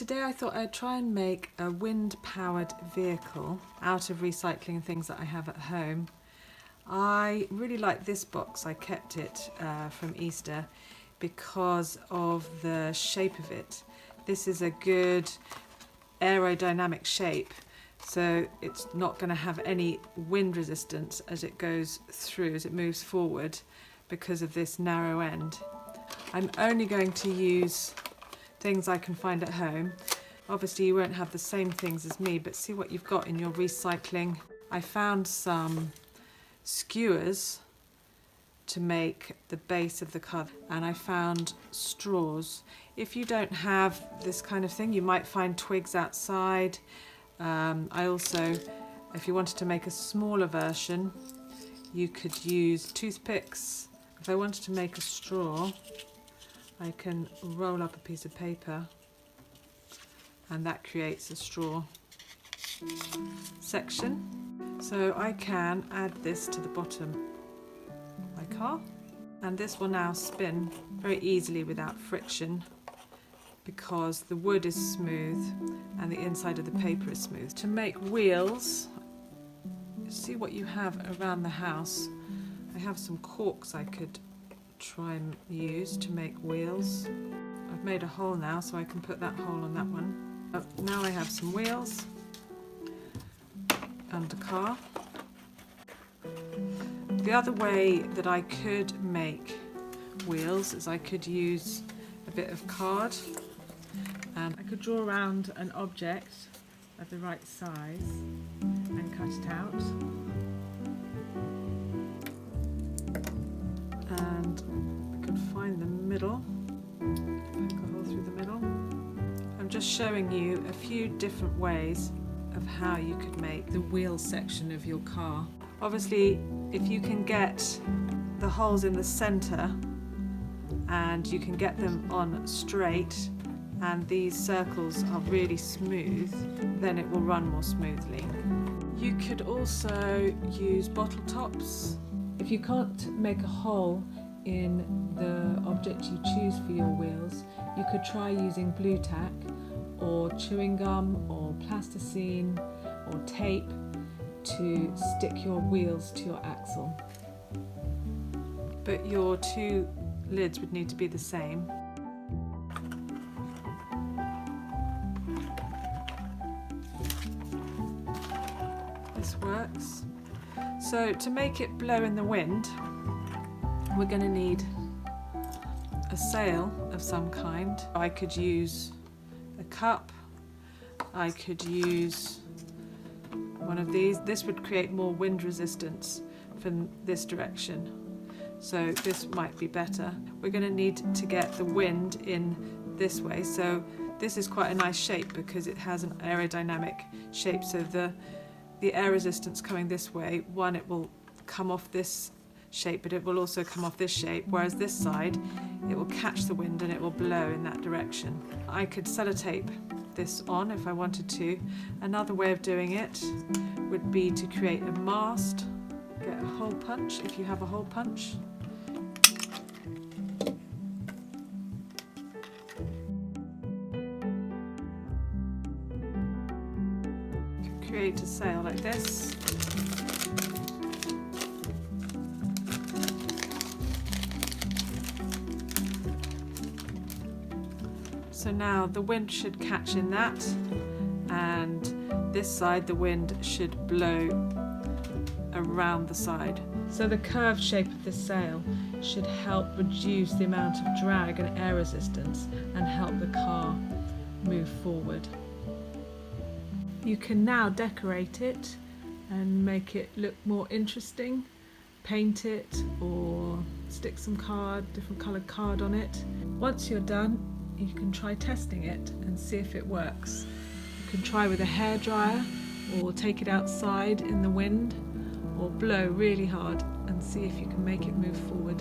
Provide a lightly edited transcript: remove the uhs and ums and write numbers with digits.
today I thought I'd try and make a wind-powered vehicle out of recycling things that I have at home. I really like this box. I kept it from Easter because of the shape of it. This is a good aerodynamic shape, so it's not going to have any wind resistance as it goes through, as it moves forward, because of this narrow end. I'm only going to use things I can find at home. Obviously you won't have the same things as me, but see what you've got in your recycling. I found some skewers to make the base of the car, and I found straws. If you don't have this kind of thing, you might find twigs outside. I also, if you wanted to make a smaller version, you could use toothpicks. If I wanted to make a straw, I can roll up a piece of paper and that creates a straw section. So I can add this to the bottom of my car, and this will now spin very easily without friction because the wood is smooth and the inside of the paper is smooth. To make wheels, see what you have around the house. I have some corks I could try and use to make wheels. I've made a hole now, so I can put that hole on that one. Now I have some wheels and a car. The other way that I could make wheels is I could use a bit of card, and I could draw around an object of the right size and cut it out. And I can find the middle, poke a hole through the middle. I'm just showing you a few different ways of how you could make the wheel section of your car. Obviously, if you can get the holes in the center and you can get them on straight and these circles are really smooth, then it will run more smoothly. You could also use bottle tops. If you can't make a hole in the object you choose for your wheels, you could try using blue tack or chewing gum or plasticine or tape to stick your wheels to your axle. But your two lids would need to be the same. This works. So to make it blow in the wind, we're going to need a sail of some kind. I could use a cup, I could use one of these. This would create more wind resistance from this direction, so this might be better. We're going to need to get the wind in this way, so this is quite a nice shape because it has an aerodynamic shape, so the air resistance coming this way, one, it will come off this shape, but it will also come off this shape, whereas this side, it will catch the wind and it will blow in that direction. I could sellotape this on if I wanted to. Another way of doing it would be to create a mast. Get a hole punch if you have a hole punch. Create a sail like this. So now the wind should catch in that, and this side the wind should blow around the side. So the curved shape of this sail should help reduce the amount of drag and air resistance and help the car move forward. You can now decorate it and make it look more interesting. Paint it or stick some different coloured card on it. Once you're done, you can try testing it and see if it works. You can try with a hairdryer or take it outside in the wind or blow really hard and see if you can make it move forward.